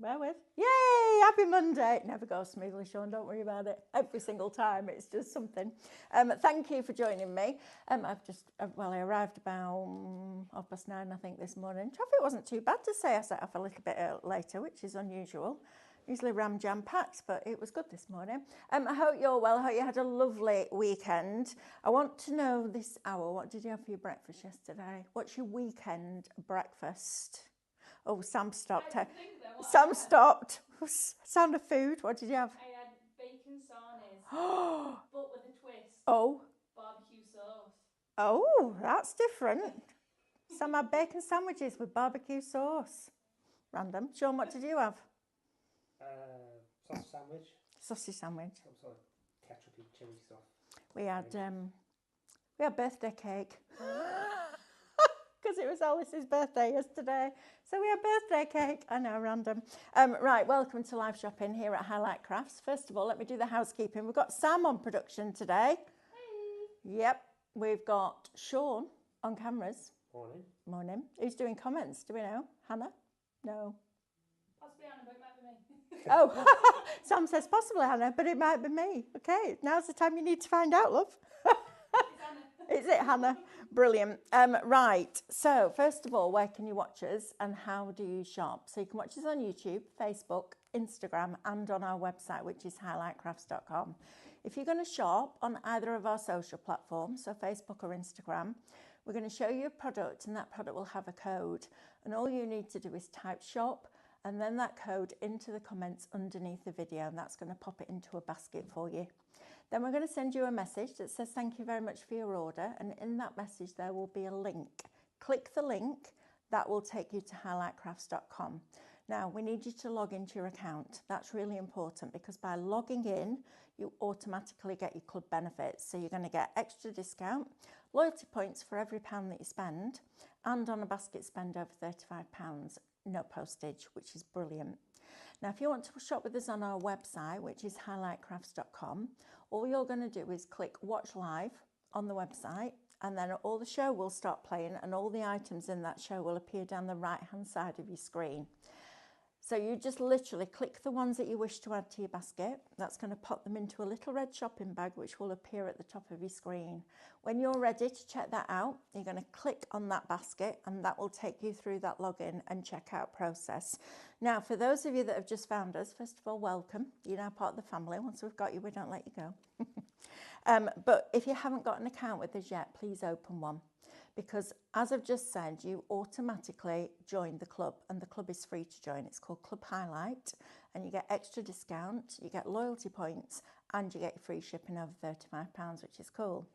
Bear with. Yay! Happy Monday. It never goes smoothly, Sean. Don't worry about it. Every single time, it's just something. Thank you for joining me. I arrived about 9:30, I think, this morning. Traffic wasn't too bad to say. I set off a little bit later, which is unusual. Usually ram jam packed, but it was good this morning. I hope you're well. I hope you had a lovely weekend. I want to know this hour, what did you have for your breakfast yesterday? What's your weekend breakfast? Oh, Sam stopped. Sam stopped. Sound of food. What did you have? I had bacon sarnies, but with a twist. Oh. Barbecue sauce. Oh, that's different. Sam had bacon sandwiches with barbecue sauce. Random. Sean, what did you have? Sausage sandwich. Sausage sandwich. Some sort of ketchup-y chili stuff. We had birthday cake. Because it was Alice's birthday yesterday. So we had birthday cake. I know, random. Right, welcome to live shopping here at Highlight Crafts. First of all, let me do the housekeeping. We've got Sam on production today. Hey. Yep. We've got Sean on cameras. Morning. Morning. Who's doing comments? Do we know? Hannah? No. Possibly Anna, but it might be me. Oh, Sam says possibly Hannah, but it might be me. Okay, now's the time you need to find out, love. Is it Hannah? Brilliant. Right, so first of all, where can you watch us and how do you shop? So you can watch us on YouTube, Facebook, Instagram, and on our website, which is highlightcrafts.com. If you're going to shop on either of our social platforms, so Facebook or Instagram, we're going to show you a product and that product will have a code. And all you need to do is type shop and then that code into the comments underneath the video, and that's going to pop it into a basket for you. Then we're going to send you a message that says thank you very much for your order, and in that message there will be a link. Click the link, that will take you to highlightcrafts.com. Now we need you to log into your account. That's really important because by logging in you automatically get your club benefits. So you're going to get extra discount, loyalty points for every £1 that you spend, and on a basket spend over £35, no postage, which is brilliant. Now, if you want to shop with us on our website, which is highlightcrafts.com, all you're going to do is click watch live on the website, and then all the show will start playing and all the items in that show will appear down the right hand side of your screen. So you just literally click the ones that you wish to add to your basket. That's going to pop them into a little red shopping bag, which will appear at the top of your screen. When you're ready to check that out, you're going to click on that basket and that will take you through that login and checkout process. Now, for those of you that have just found us, first of all, welcome. You're now part of the family. Once we've got you, we don't let you go. But if you haven't got an account with us yet, please open one. Because as I've just said, you automatically join the club and the club is free to join. It's called Club Highlight and you get extra discount, you get loyalty points and you get free shipping over £35, which is cool.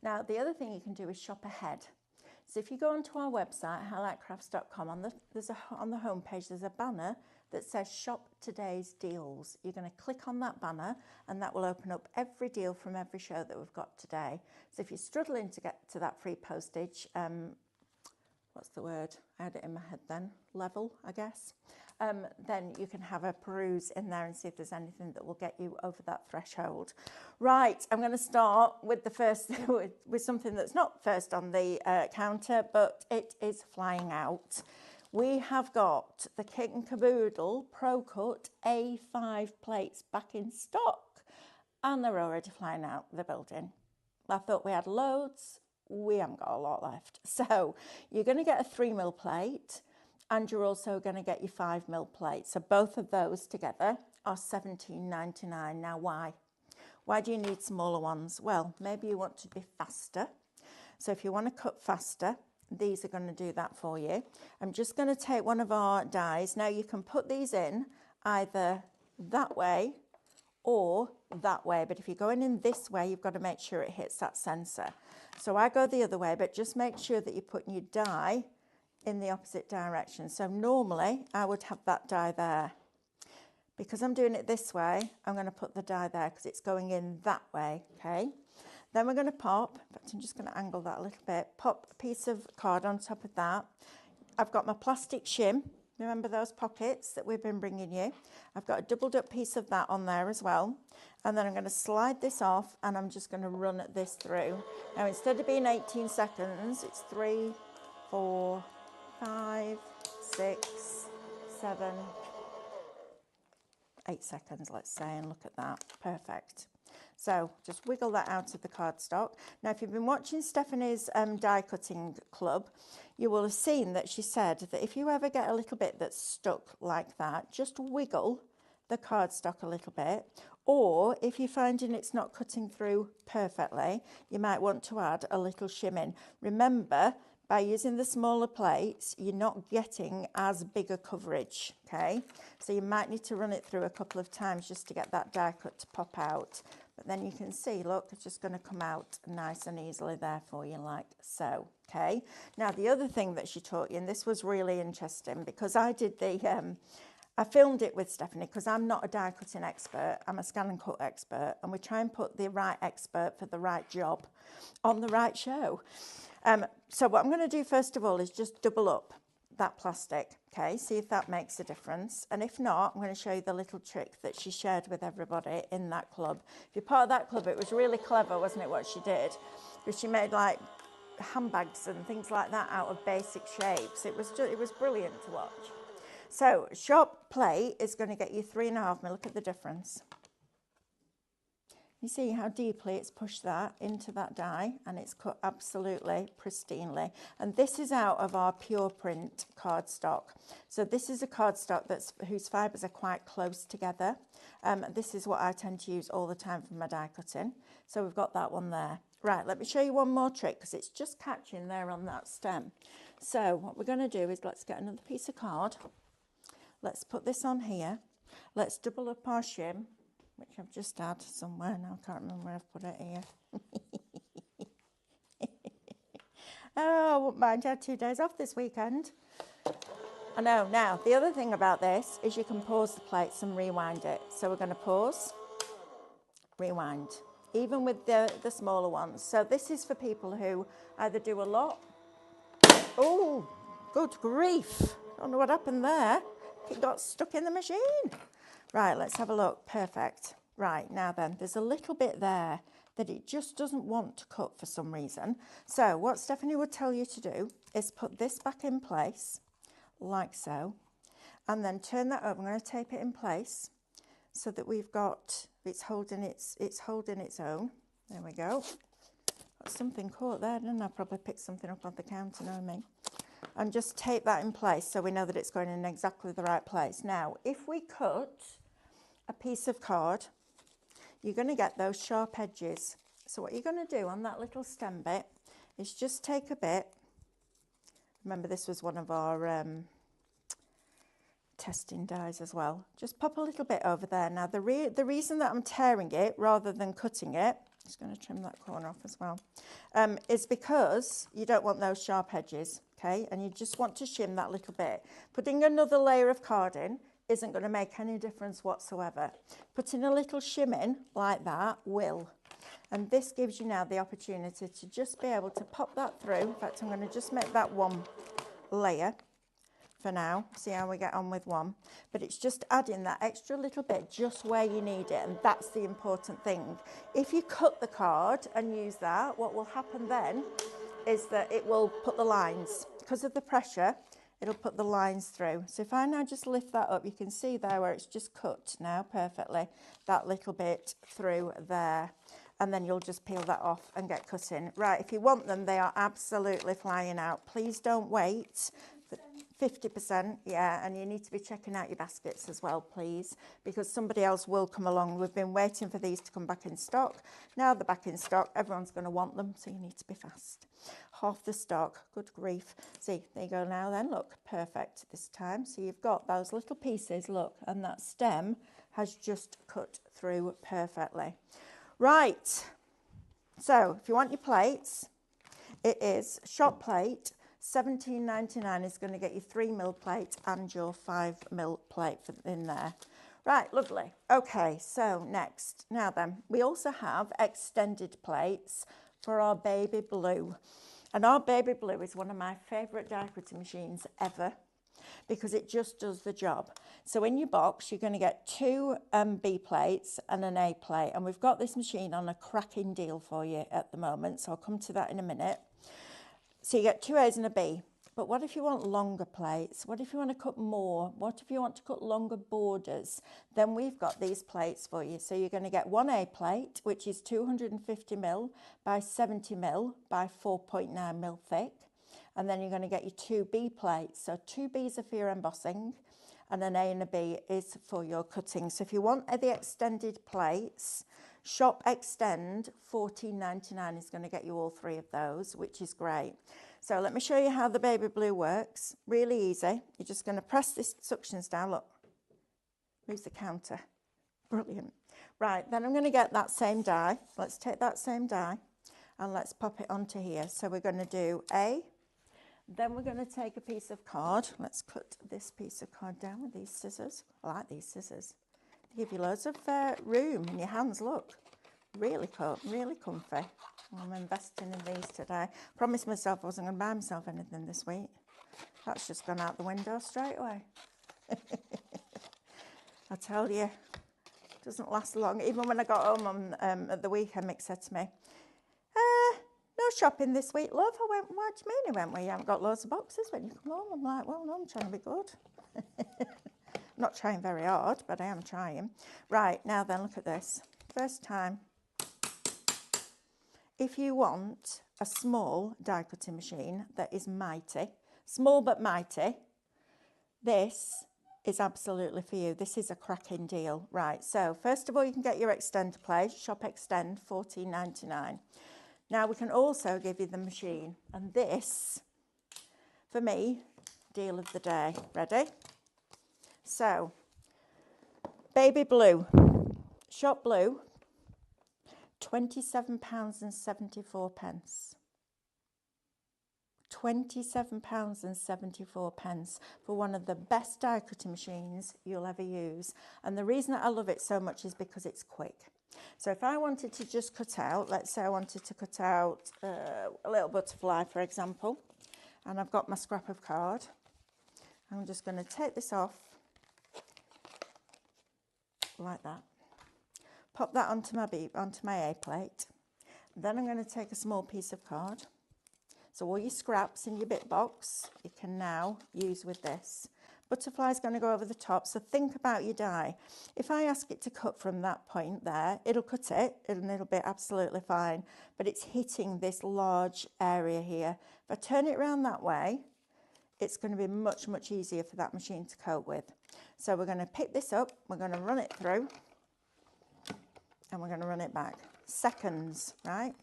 Now, the other thing you can do is shop ahead. So if you go onto our website, highlightcrafts.com, on the homepage, there's a banner that says shop today's deals. You're going to click on that banner and that will open up every deal from every show that we've got today. So if you're struggling to get to that free postage, what's the word? I had it in my head then, level, I guess. Then you can have a peruse in there and see if there's anything that will get you over that threshold. Right, I'm going to start with the first, with something that's not first on the counter, but it is flying out. We have got the Kit and Caboodle Pro Cut A5 plates back in stock and they're already flying out the building. I thought we had loads, we haven't got a lot left. So you're going to get a 3mm plate and you're also going to get your 5mm plate. So both of those together are $17.99. Now why? Why do you need smaller ones? Well, maybe you want to be faster. So if you want to cut faster, these are going to do that for you. I'm just going to take one of our dies. Now you can put these in either that way or that way, but if you're going in this way, you've got to make sure it hits that sensor. So I go the other way, but just make sure that you're putting your die in the opposite direction. So normally I would have that die there. Because I'm doing it this way, I'm going to put the die there because it's going in that way, okay? Then we're going to pop, in fact, I'm just going to angle that a little bit, pop a piece of card on top of that. I've got my plastic shim. Remember those pockets that we've been bringing you? I've got a doubled up piece of that on there as well. And then I'm going to slide this off and I'm just going to run this through. Now, instead of being 18 seconds, it's 3, 4, 5, 6, 7, 8 seconds, let's say, and look at that. Perfect. So just wiggle that out of the cardstock. Now, if you've been watching Stephanie's die cutting club, you will have seen that she said that if you ever get a little bit that's stuck like that, just wiggle the cardstock a little bit. Or if you're finding it's not cutting through perfectly, you might want to add a little shim in. Remember, by using the smaller plates, you're not getting as big a coverage, okay? So you might need to run it through a couple of times just to get that die cut to pop out. But then you can see, look, it's just going to come out nice and easily there for you, like so, okay? Now, the other thing that she taught you, and this was really interesting, because I did the... I filmed it with Stephanie because I'm not a die cutting expert, I'm a scan and cut expert, and we try and put the right expert for the right job on the right show. So what I'm going to do first of all is just double up that plastic, okay, see if that makes a difference. And if not, I'm going to show you the little trick that she shared with everybody in that club. If you're part of that club, it was really clever, wasn't it, what she did? Because she made like handbags and things like that out of basic shapes. It was brilliant to watch. So sharp plate is going to get you 3.5 mil. Look at the difference. You see how deeply it's pushed that into that die, and it's cut absolutely pristinely. And this is out of our pure print cardstock. So this is a cardstock whose fibres are quite close together. This is what I tend to use all the time for my die cutting. So we've got that one there. Right, let me show you one more trick because it's just catching there on that stem. So what we're going to do is let's get another piece of card. Let's put this on here. Let's double up our shim, which I've just had somewhere now. I can't remember where I've put it here. Oh, I wouldn't mind. I had 2 days off this weekend. I know. Now, the other thing about this is you can pause the plates and rewind it. So we're going to pause, rewind, even with the smaller ones. So this is for people who either do a lot. Oh, good grief. I don't know what happened there. It got stuck in the machine. Right, let's have a look. Perfect. Right, now then, there's a little bit there that it just doesn't want to cut for some reason. So what Stephanie would tell you to do is put this back in place, like so, and then turn that over. I'm going to tape it in place so that we've got, it's holding its own. There we go. Got something caught there, didn't I? Probably picked something up on the counter, knowing me. And just tape that in place so we know that it's going in exactly the right place. Now, if we cut a piece of card, you're going to get those sharp edges. So what you're going to do on that little stem bit is just take a bit. Remember, this was one of our testing dies as well. Just pop a little bit over there. Now, the reason that I'm tearing it rather than cutting it, just going to trim that corner off as well, is because you don't want those sharp edges, okay? And you just want to shim that little bit. Putting another layer of card in isn't going to make any difference whatsoever. Putting a little shim in like that will. And this gives you now the opportunity to just be able to pop that through. In fact, I'm going to just make that one layer for now, see how we get on with one. But it's just adding that extra little bit just where you need it, and that's the important thing. If you cut the card and use that, what will happen then is that it will put the lines, because of the pressure, it'll put the lines through. So if I now just lift that up, you can see there where it's just cut now perfectly, that little bit through there. And then you'll just peel that off and get cutting. Right, if you want them, they are absolutely flying out. Please don't wait. 50%, yeah, and you need to be checking out your baskets as well, please, because somebody else will come along. We've been waiting for these to come back in stock. Now they're back in stock, everyone's going to want them, so you need to be fast. Half the stock, good grief. See, there you go now then, look, perfect this time. So you've got those little pieces, look, and that stem has just cut through perfectly. Right, so if you want your plates, it is shop plate. $17.99 is going to get you 3 mil plate and your 5 mil plate in there. Right, lovely. Okay, so next. Now then, we also have extended plates for our baby blue. And our baby blue is one of my favourite die cutting machines ever, because it just does the job. So in your box, you're going to get 2 B plates and an A plate. And we've got this machine on a cracking deal for you at the moment, so I'll come to that in a minute. So you get 2 A's and a B. But what if you want longer plates? What if you want to cut more? What if you want to cut longer borders? Then we've got these plates for you. So you're going to get 1A plate, which is 250mm by 70mm by 4.9mm thick. And then you're going to get your 2B plates. So 2Bs are for your embossing, and an A and a B is for your cutting. So if you want the extended plates, Shop Extend $14.99 is going to get you all three of those, which is great. So let me show you how the baby blue works. Really easy. You're just going to press this suctions down. Look, moves the counter. Brilliant. Right, then I'm going to get that same die. Let's take that same die and let's pop it onto here. So we're going to do A. Then we're going to take a piece of card. Let's cut this piece of card down with these scissors. I like these scissors. They give you loads of room in your hands, look. Really cool, really comfy. I'm investing in these today. Promised myself I wasn't going to buy myself anything this week. That's just gone out the window straight away. I tell you, it doesn't last long. Even when I got home on, at the weekend, Mick said to me, no shopping this week, love. I went, what do you mean? He went, well, you haven't got loads of boxes when you come home. I'm like, well, no, I'm trying to be good. I'm not trying very hard, but I am trying. Right, now then, look at this. First time. If you want a small die cutting machine that is mighty, small but mighty, this is absolutely for you. This is a cracking deal. Right, so first of all, you can get your Extend plate, Shop Extend, $14.99. Now we can also give you the machine, and this, for me, deal of the day. Ready? So, baby blue, Shop Blue, £27.74. £27.74 for one of the best die cutting machines you'll ever use. And the reason that I love it so much is because it's quick. So if I wanted to just cut out, let's say I wanted to cut out a little butterfly, for example, and I've got my scrap of card, I'm just going to take this off like that. Pop that onto my A plate. Then I'm going to take a small piece of card. So all your scraps in your bit box, you can now use with this. Butterfly's going to go over the top, so think about your die. If I ask it to cut from that point there, it'll cut it and it'll be absolutely fine, but it's hitting this large area here. If I turn it around that way, it's going to be much, much easier for that machine to cope with. So we're going to pick this up, we're going to run it through, and we're going to run it back. Seconds, right?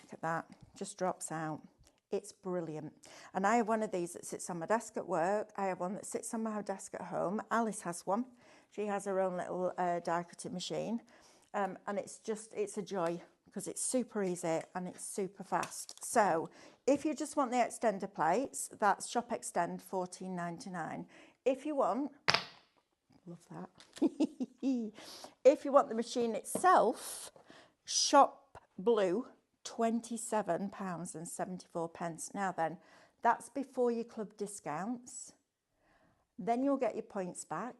Look at that, just drops out. It's brilliant. And I have one of these that sits on my desk at work. I have one that sits on my desk at home. Alice has one. She has her own little die cutting machine. And it's a joy because it's super easy and it's super fast. So if you just want the extender plates, that's Shop Extend $14.99. If you want, love that. If you want the machine itself, Shop Blue, £27.74. Now then, that's before your club discounts. Then you'll get your points back.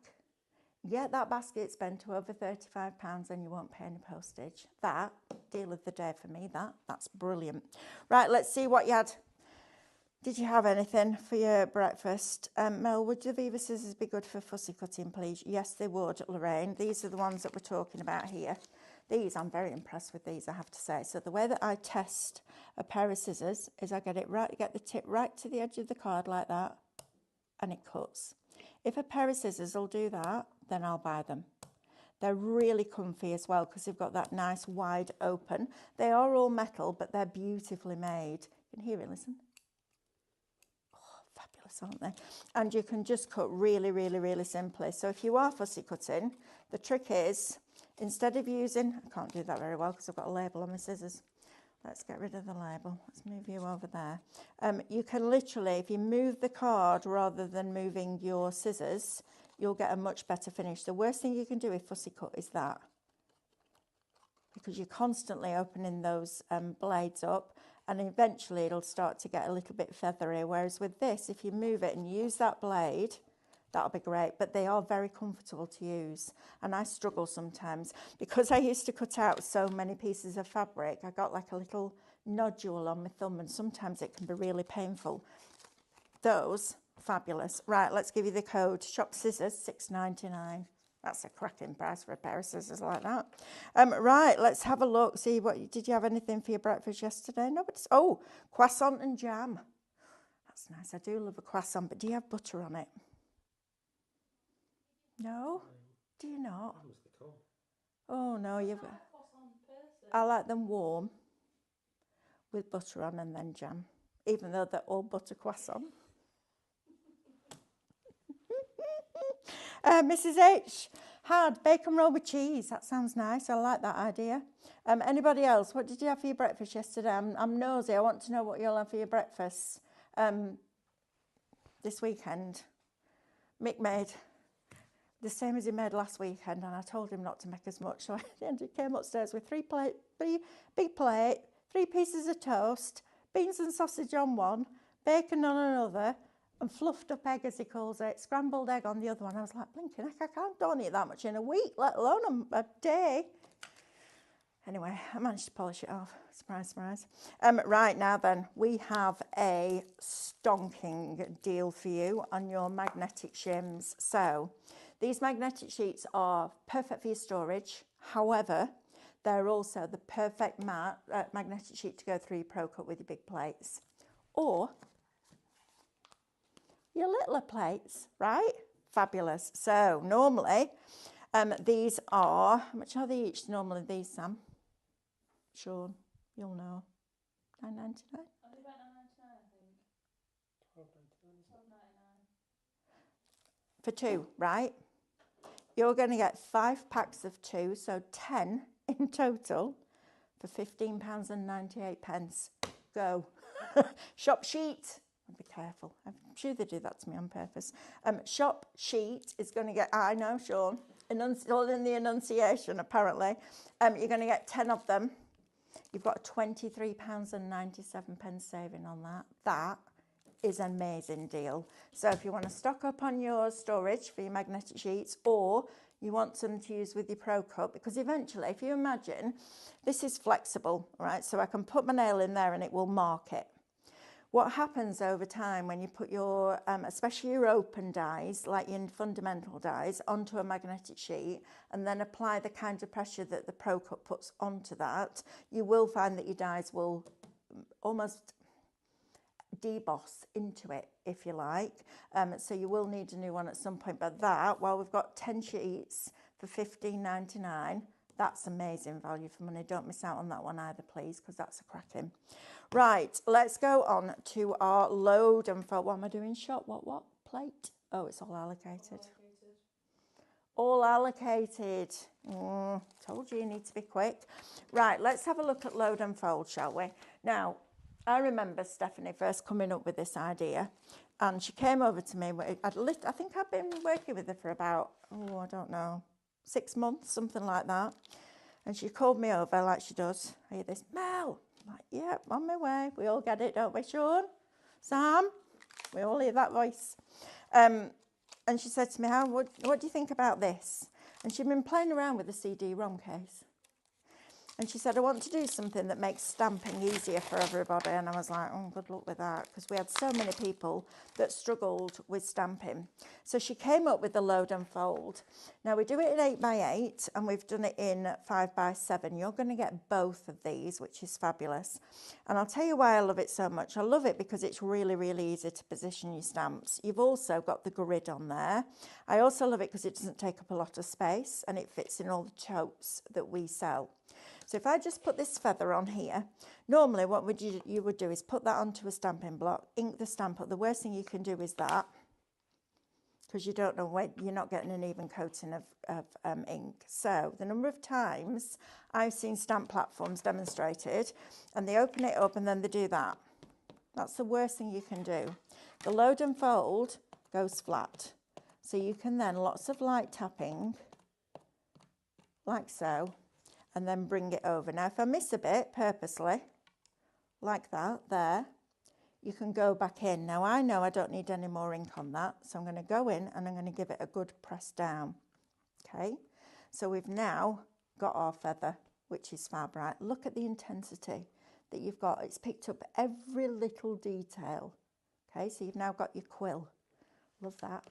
Get that basket spent to over £35 and you won't pay any postage. That, deal of the day for me, that's brilliant. Right, let's see what you had. Did you have anything for your breakfast? Mel, would the Viva scissors be good for fussy cutting, please? Yes, they would, Lorraine. These are the ones that we're talking about here. These, I'm very impressed with these, I have to say. So the way that I test a pair of scissors is I get the tip right to the edge of the card like that, and it cuts. If a pair of scissors will do that, then I'll buy them. They're really comfy as well because they've got that nice wide open. They are all metal, but they're beautifully made. You can hear it, listen. Oh, fabulous, aren't they? And you can just cut really, really, really simply. So if you are fussy cutting, the trick is, instead of using, I can't do that very well because I've got a label on my scissors. Let's get rid of the label. Let's move you over there. You can literally, if you move the card rather than moving your scissors, you'll get a much better finish. The worst thing you can do with fussy cut is that, because you're constantly opening those blades up, and eventually it'll start to get a little bit feathery. Whereas with this, if you move it and use that blade, that'll be great. But they are very comfortable to use. And I struggle sometimes because I used to cut out so many pieces of fabric. I got like a little nodule on my thumb, and sometimes it can be really painful. those, fabulous. Right, let's give you the code. Shop scissors, $6.99. That's a cracking price for a pair of scissors like that. Right, let's have a look. See, did you have anything for your breakfast yesterday? No, but oh, croissant and jam. That's nice. I do love a croissant, but do you have butter on it? No? Do you not? Oh, no, you've got... I like them warm with butter on and then jam, even though they're all butter croissant. Mrs. H had bacon roll with cheese. That sounds nice. I like that idea. Anybody else? What did you have for your breakfast yesterday? I'm nosy. I want to know what you'll have for your breakfast this weekend. Mick made the same as he made last weekend, and I told him not to make as much. So he came upstairs with three big plate, 3 pieces of toast, beans and sausage on one, bacon on another, and fluffed up egg, as he calls it, scrambled egg on the other one. I was like, blinking heck, don't eat that much in a week, let alone a day. Anyway, I managed to polish it off. Surprise, surprise. Right, now then, we have a stonking deal for you on your magnetic shims. So, these magnetic sheets are perfect for your storage. However, they're also the perfect magnetic sheet to go through your Pro Cut with your big plates. Or your littler plates, right? Fabulous. So normally, these are, how much are they each normally, these, Sam? Sean, you'll know. $9.99? I think about $9.99, I think. $12.99. For 2, right? You're going to get 5 packs of 2, so 10 in total for £15.98. Go. Shop sheet. Be careful. I'm sure they do that to me on purpose. Shop sheet is going to get, I know, Sean, all in the enunciation, apparently. You're going to get 10 of them. You've got £23.97 saving on that. That is an amazing deal. So if you want to stock up on your storage for your magnetic sheets, or you want some to use with your Pro Cut, because eventually, if you imagine, this is flexible, right? So I can put my nail in there and it will mark it. What happens over time when you put your, especially your open dies, like your fundamental dies, onto a magnetic sheet and then apply the kind of pressure that the Pro Cut puts onto that, you will find that your dies will almost deboss into it, if you like. So you will need a new one at some point. But that, while we've got 10 sheets for $15.99, that's amazing value for money. Don't miss out on that one either, please, because that's a cracking. Right, let's go on to our load and fold. What am I doing? Shop? What? Plate? Oh, it's all allocated. All allocated. Told you need to be quick. Right, let's have a look at load and fold, shall we? Now, I remember Stephanie first coming up with this idea, and she came over to me. I think I've been working with her for about, I don't know, 6 months, something like that. And she called me over like she does. I hear this, Mel. I'm like, yeah, on my way. We all get it, don't we, Sean? Sam? We all hear that voice. And she said to me, what do you think about this? And she'd been playing around with the CD-ROM case. And she said, I want to do something that makes stamping easier for everybody. And I was like, oh, good luck with that, because we had so many people that struggled with stamping. So she came up with the load and fold. Now, we do it in 8x8, and we've done it in 5x7. You're going to get both of these, which is fabulous. And I'll tell you why I love it so much. I love it because it's really, really easy to position your stamps. You've also got the grid on there. I also love it because it doesn't take up a lot of space, and it fits in all the totes that we sell. So if I just put this feather on here, normally what you would do is put that onto a stamping block, ink the stamp up. The worst thing you can do is that, because you don't know when you're not getting an even coating of ink. So the number of times I've seen stamp platforms demonstrated, and they open it up and then they do that. That's the worst thing you can do. The load and fold goes flat. So you can then, lots of light tapping, like so, and then bring it over. Now, if I miss a bit purposely, like that, there, you can go back in. Now, I know I don't need any more ink on that, so I'm going to go in and I'm going to give it a good press down. Okay, so we've now got our feather, which is fab, right? Look at the intensity that you've got. It's picked up every little detail. Okay, so you've now got your quill. Love that.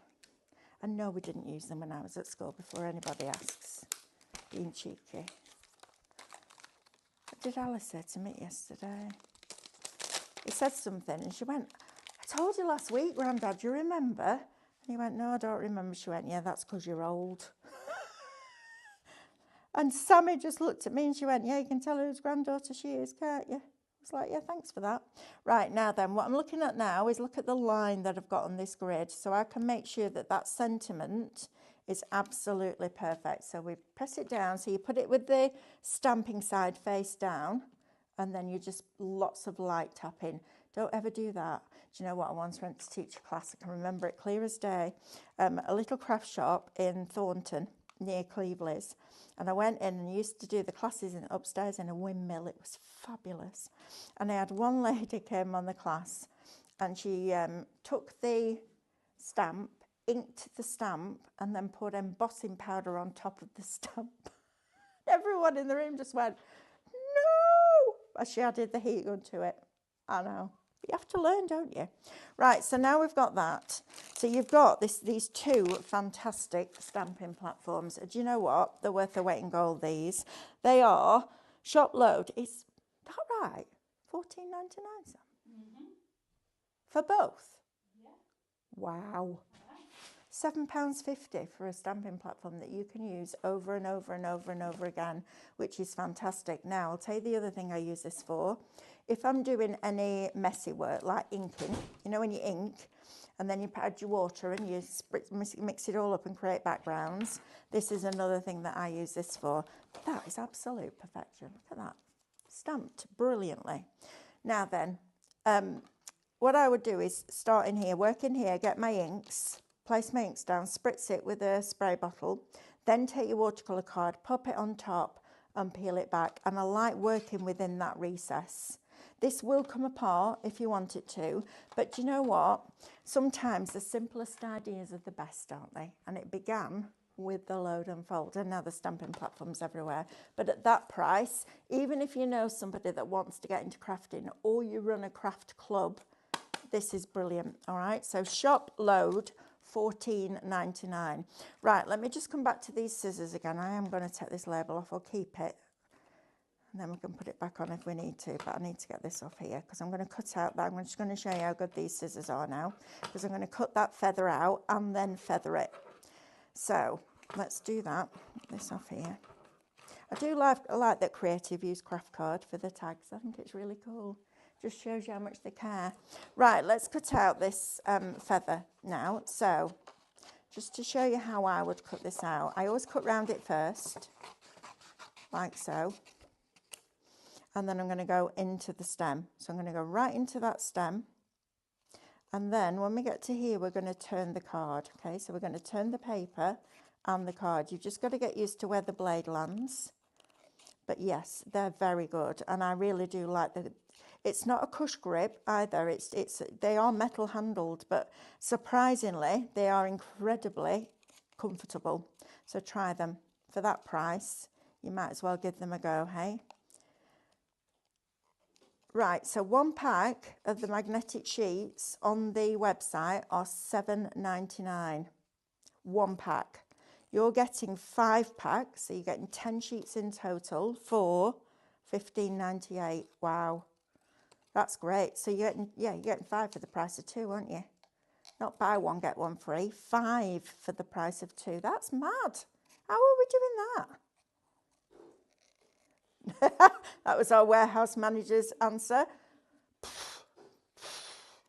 And no, we didn't use them when I was at school, before anybody asks. Being cheeky. What did Alice say to me yesterday? He said something and she went, I told you last week, Grandad, do you remember? And he went, no, I don't remember. She went, yeah, that's because you're old. And Sammy just looked at me and she went, yeah, you can tell whose granddaughter she is, can't you? I was like, yeah, thanks for that. Right, now then, what I'm looking at now is look at the line that I've got on this grid, so I can make sure that that sentiment is absolutely perfect. So we press it down, so you put it with the stamping side face down, and then you just lots of light tapping. Don't ever do that. Do you know what? I once went to teach a class, I can remember it clear as day, a little craft shop in Thornton near Cleveland's. And I went in and used to do the classes upstairs in a windmill. It was fabulous. And I had one lady came on the class and she took the stamp, inked the stamp, and then put embossing powder on top of the stamp. Everyone in the room just went, no! As she added the heat gun to it. I know. But you have to learn, don't you? Right, so now we've got that. So you've got these two fantastic stamping platforms. Do you know what? They're worth their weight in gold, these. They are shop load. Is that right? $14.99 for both? Yeah. Wow. £7.50 for a stamping platform that you can use over and over and over and over again, which is fantastic. Now, I'll tell you the other thing I use this for. If I'm doing any messy work, like inking, you know when you ink, and then you add your water and you mix it all up and create backgrounds, this is another thing that I use this for. That is absolute perfection. Look at that. Stamped brilliantly. Now then, what I would do is start in here, work in here, get my inks, place my inks down, spritz it with a spray bottle, then take your watercolour card, pop it on top and peel it back. And I like working within that recess. This will come apart if you want it to, but do you know what? Sometimes the simplest ideas are the best, aren't they? And it began with the load and fold, and now the stamping platforms everywhere. But at that price, even if you know somebody that wants to get into crafting or you run a craft club, this is brilliant. All right, so shop load $14.99. Right, let me just come back to these scissors again. I am going to take this label off. I'll keep it and then we can put it back on if we need to, but I need to get this off here because I'm going to cut out that. I'm just going to show you how good these scissors are now, because I'm going to cut that feather out and then feather it. So let's do that. Get this off here. I like that Creative use craft card for the tags. I think it's really cool. Just shows you how much they care. Right, let's cut out this feather now. So just to show you how I would cut this out, I always cut round it first, like so. And then I'm going to go into the stem. So I'm going to go right into that stem. And then when we get to here, we're going to turn the card. Okay, so we're going to turn the paper and the card. You've just got to get used to where the blade lands. But yes, they're very good. And I really do like it's not a cush grip either. They are metal handled, but surprisingly, they are incredibly comfortable. So try them. For that price, you might as well give them a go, hey? Right, so one pack of the magnetic sheets on the website are $7.99. One pack. You're getting 5 packs, so you're getting 10 sheets in total for $15.98. Wow, that's great. So you're getting 5 for the price of 2, aren't you? Not buy one, get one free. 5 for the price of 2. That's mad. How are we doing that? That was our warehouse manager's answer.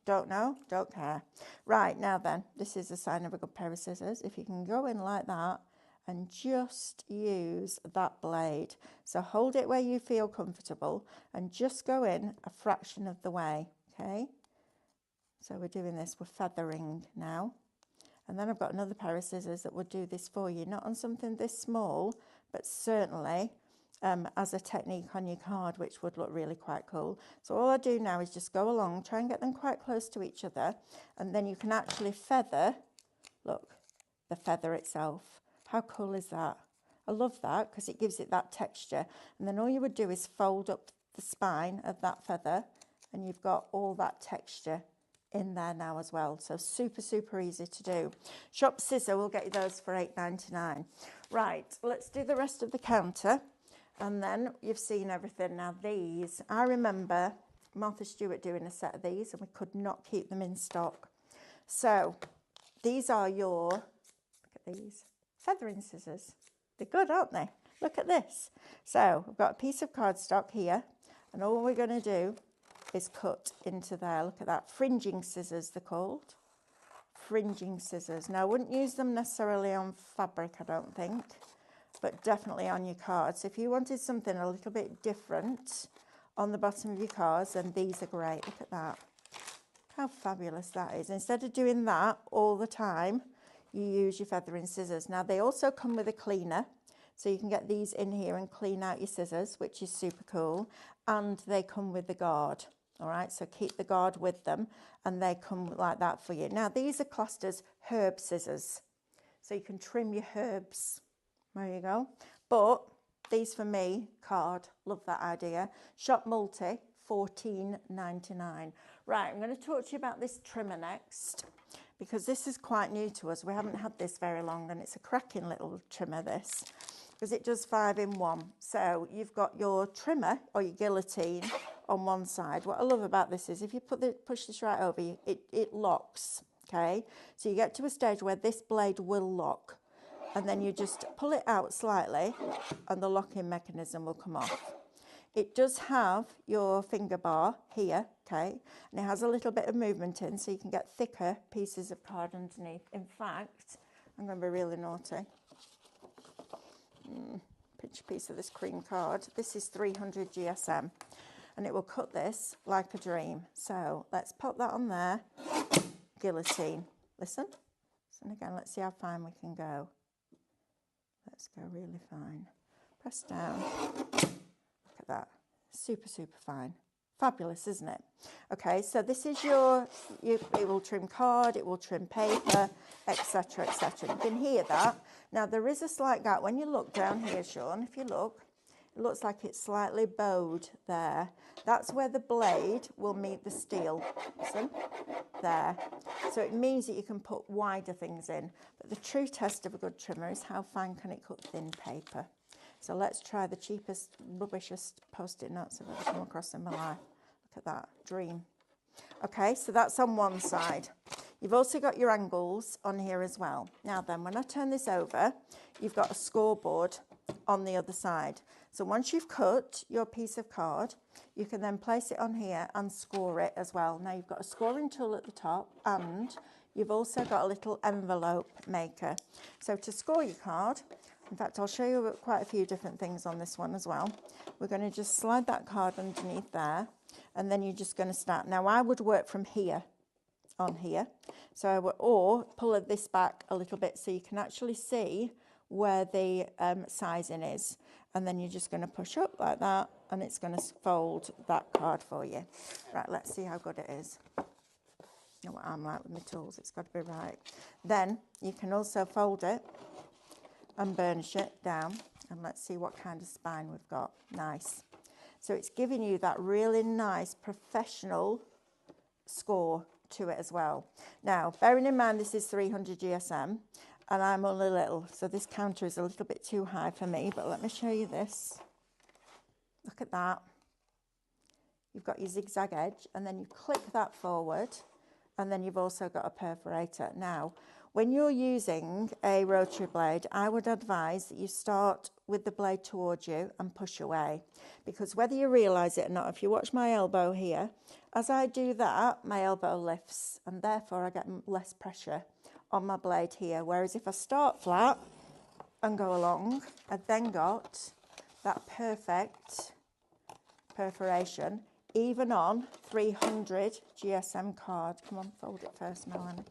Don't know, don't care. Right, now then, this is a sign of a good pair of scissors. If you can go in like that and just use that blade. So hold it where you feel comfortable and just go in a fraction of the way, okay? So we're doing this, we're feathering now. And then I've got another pair of scissors that will do this for you, not on something this small, but certainly as a technique on your card, which would look really quite cool. So all I do now is just go along, try and get them quite close to each other, and then you can actually feather, look, the feather itself. How cool is that? I love that because it gives it that texture. And then all you would do is fold up the spine of that feather and you've got all that texture in there now as well. So super, super easy to do. Shop Scissor, we'll get you those for $8.99. Right, let's do the rest of the counter. And then you've seen everything. Now these, I remember Martha Stewart doing a set of these and we could not keep them in stock. So these are your, look at these, feathering scissors. They're good, aren't they? Look at this. So we've got a piece of cardstock here and all we're going to do is cut into there. Look at that. Fringing scissors, they're called. Fringing scissors. Now, I wouldn't use them necessarily on fabric, I don't think, but definitely on your cards. If you wanted something a little bit different on the bottom of your cards, then these are great. Look at that. How fabulous that is. Instead of doing that all the time, you use your feathering scissors. Now, they also come with a cleaner, so you can get these in here and clean out your scissors, which is super cool. And they come with the guard. All right, so keep the guard with them and they come like that for you. Now, these are classed as herb scissors, so you can trim your herbs. There you go. But these for me, card, love that idea. Shop Multi, $14.99. Right, I'm going to talk to you about this trimmer next because this is quite new to us. We haven't had this very long and it's a cracking little trimmer, this, because it does 5 in 1. So you've got your trimmer or your guillotine on one side. What I love about this is if you push this right over you, it locks, okay? So you get to a stage where this blade will lock and then you just pull it out slightly and the locking mechanism will come off. It does have your finger bar here, okay? And it has a little bit of movement in so you can get thicker pieces of card underneath. In fact, I'm going to be really naughty. Pinch a piece of this cream card. This is 300 GSM. And it will cut this like a dream. So let's pop that on there. Guillotine. Listen. Listen again. Let's see how fine we can go. Let's go really fine. Press down. Look at that. Super, super fine. Fabulous, isn't it? Okay, so this is it will trim card, it will trim paper, etc., etc. You can hear that. Now, there is a slight gap. When you look down here, Sean, if you look, it looks like it's slightly bowed there. That's where the blade will meet the steel. Listen, there. So it means that you can put wider things in. But the true test of a good trimmer is how fine can it cut thin paper. So let's try the cheapest, rubbishest Post-it notes I've ever come across in my life. Look at that, dream. Okay, so that's on one side. You've also got your angles on here as well. Now then, when I turn this over, you've got a scoreboard on the other side. So once you've cut your piece of card, you can then place it on here and score it as well. Now you've got a scoring tool at the top and you've also got a little envelope maker. So to score your card, in fact, I'll show you quite a few different things on this one as well. We're going to just slide that card underneath there and then you're just going to start. Now I would work from here on here. So I would, or pull this back a little bit so you can actually see where the sizing is. And then you're just going to push up like that and it's going to fold that card for you. Right, let's see how good it is. You know what I'm like with my tools, it's got to be right. Then you can also fold it and burnish it down and let's see what kind of spine we've got. Nice. So it's giving you that really nice professional score to it as well. Now, bearing in mind this is 300 GSM and I'm only little, so this counter is a little bit too high for me, but let me show you this. Look at that. You've got your zigzag edge and then you click that forward and then you've also got a perforator. Now, when you're using a rotary blade, I would advise that you start with the blade towards you and push away, because whether you realise it or not, if you watch my elbow here, as I do that, my elbow lifts and therefore I get less pressure on my blade here. Whereas if I start flat and go along, I've then got that perfect perforation, even on 300 GSM card. Come on, fold it first, Melanie.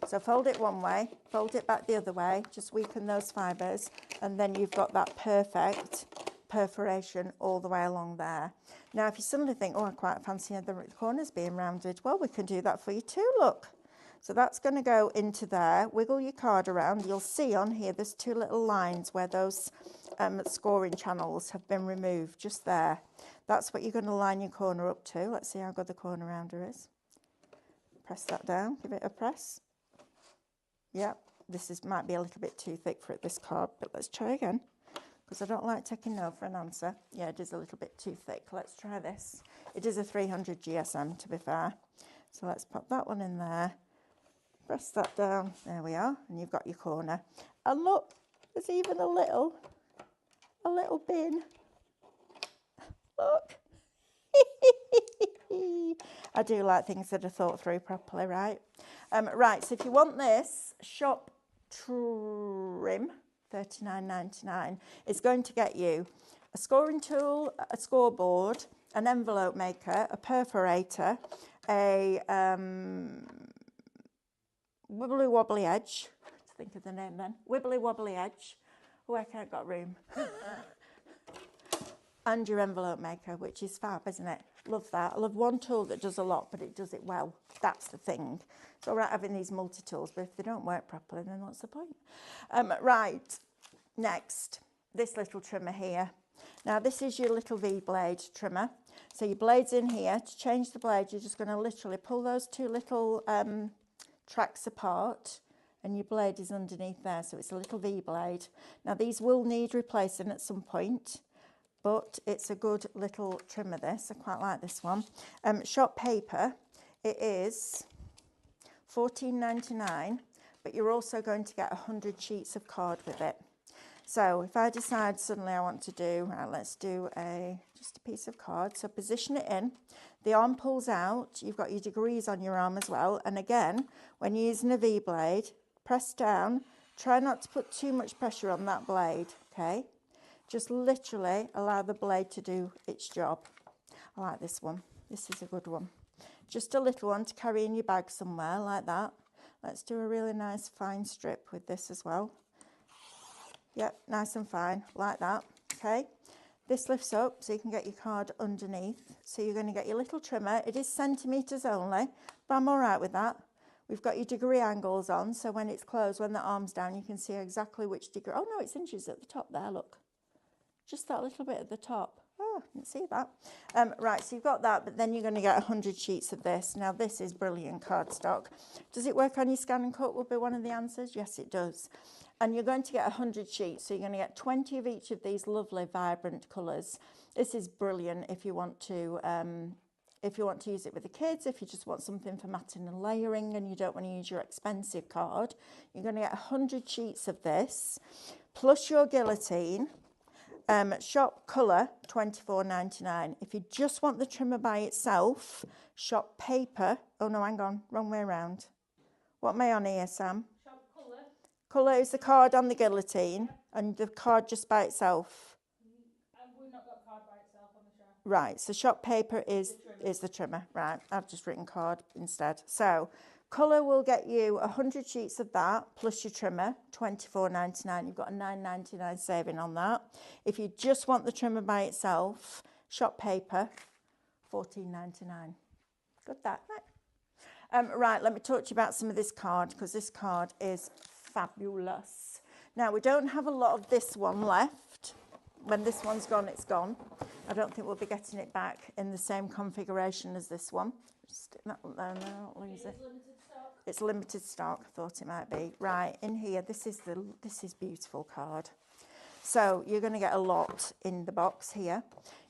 So fold it one way, fold it back the other way, just weaken those fibres, and then you've got that perfect perforation all the way along there. Now, if you suddenly think, oh, I quite fancy the corners being rounded, well, we can do that for you too, look. So that's going to go into there. Wiggle your card around. You'll see on here there's two little lines where those scoring channels have been removed, just there. That's what you're going to line your corner up to. Let's see how good the corner rounder is. Press that down, give it a press. Yep, might be a little bit too thick for it, this card, but let's try again, because I don't like taking no for an answer. Yeah, it is a little bit too thick. Let's try this. It is a 300 GSM, to be fair. So let's pop that one in there. Press that down. There we are. And you've got your corner. And look, there's even a little bin. Look. I do like things that are thought through properly, right? Right, so if you want this shop trim, $39.99, it's going to get you a scoring tool, a scoreboard, an envelope maker, a perforator, a wibbly wobbly edge. Let's think of the name then. Wibbly wobbly edge. Oh, I can't got room. And your envelope maker, which is fab, isn't it? Love that. I love one tool that does a lot, but it does it well. That's the thing. It's all right having these multi-tools, but if they don't work properly, then what's the point? Right, next, this little trimmer here. Now, this is your little V-blade trimmer. So your blade's in here. To change the blade, you're just going to literally pull those two little tracks apart, and your blade is underneath there, so it's a little V-blade. Now, these will need replacing at some point, but it's a good little trimmer, this. I quite like this one. Shop paper, it is $14.99, but you're also going to get 100 sheets of card with it. So if I decide suddenly I want to do, right, let's do just a piece of card. So position it in. The arm pulls out. You've got your degrees on your arm as well. And again, when you're using a V-blade, press down. Try not to put too much pressure on that blade, okay? Just literally allow the blade to do its job. I like this one. This is a good one. Just a little one to carry in your bag somewhere like that. Let's do a really nice fine strip with this as well. Yep, nice and fine, like that, okay? This lifts up so you can get your card underneath. So you're going to get your little trimmer. It is centimetres only, but I'm all right with that. We've got your degree angles on, so when it's closed, when the arm's down, you can see exactly which degree. Oh, no, it's inches at the top there, look. Just that little bit at the top. Oh, I didn't see that. Right, so you've got that, but then you're going to get 100 sheets of this. Now, this is brilliant cardstock. Does it work on your scan and cut, will be one of the answers? Yes, it does. And you're going to get 100 sheets, so you're going to get 20 of each of these lovely, vibrant colours. This is brilliant if you want to use it with the kids, if you just want something for matting and layering and you don't want to use your expensive card. You're going to get 100 sheets of this, plus your guillotine. Shop colour, $24.99. If you just want the trimmer by itself, shop paper. Oh no, hang on, wrong way around. What am I on here, Sam? Shop colour. Colour is the card on the guillotine, and the card just by itself. We've not got card by itself on the show. Right, so shop paper is the trimmer. Right, I've just written card instead. So colour will get you 100 sheets of that, plus your trimmer, $24.99. You've got a $9.99 saving on that. If you just want the trimmer by itself, shop paper, $14.99. Good that, right? Right, let me talk to you about some of this card, because this card is fabulous. Now, we don't have a lot of this one left. When this one's gone, it's gone. I don't think we'll be getting it back in the same configuration as this one. Just stick that one there now, not lose it. It's limited stock. I thought it might be. Right, in here, this is beautiful card. So you're going to get a lot in the box here.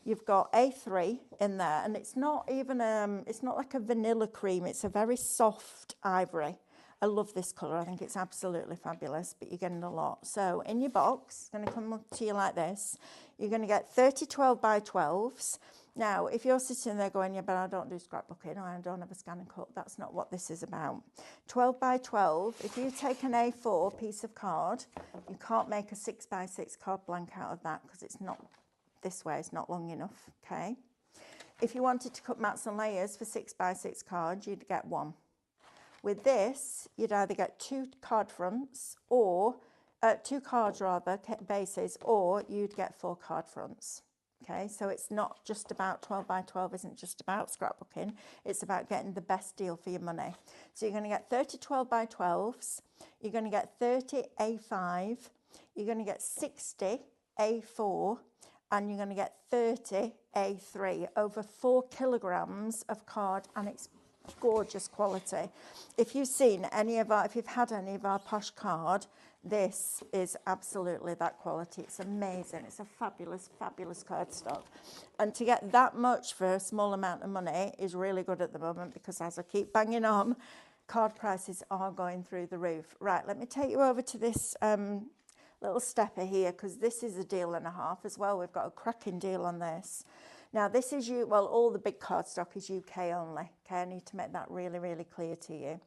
You've got A3 in there, and it's not even it's not like a vanilla cream. It's a very soft ivory. I love this colour. I think it's absolutely fabulous, but you're getting a lot. So in your box, it's going to come up to you like this. You're going to get 30 12 by 12s. Now, if you're sitting there going, yeah, but I don't do scrapbooking, or I don't have a scan and cut, that's not what this is about. 12 by 12, if you take an A4 piece of card, you can't make a 6 by 6 card blank out of that because it's not this way, it's not long enough, okay? If you wanted to cut mats and layers for 6 by 6 cards, you'd get one. With this, you'd either get 2 card fronts or 2 cards rather, bases, or you'd get 4 card fronts. Okay, so it's not just about 12 by 12, isn't just about scrapbooking. It's about getting the best deal for your money. So you're going to get 30 12 by 12s. You're going to get 30 A5. You're going to get 60 A4. And you're going to get 30 A3, over 4 kilograms of card, and it's gorgeous quality. If you've seen any of our, if you've had any of our posh card, this is absolutely that quality. It's amazing. It's a fabulous, fabulous cardstock. And to get that much for a small amount of money is really good at the moment, because as I keep banging on, card prices are going through the roof. Right, let me take you over to this little stepper here, because this is a deal and a half as well. We've got a cracking deal on this. Now this is well, all the big cardstock is UK only. Okay, I need to make that really, really clear to you.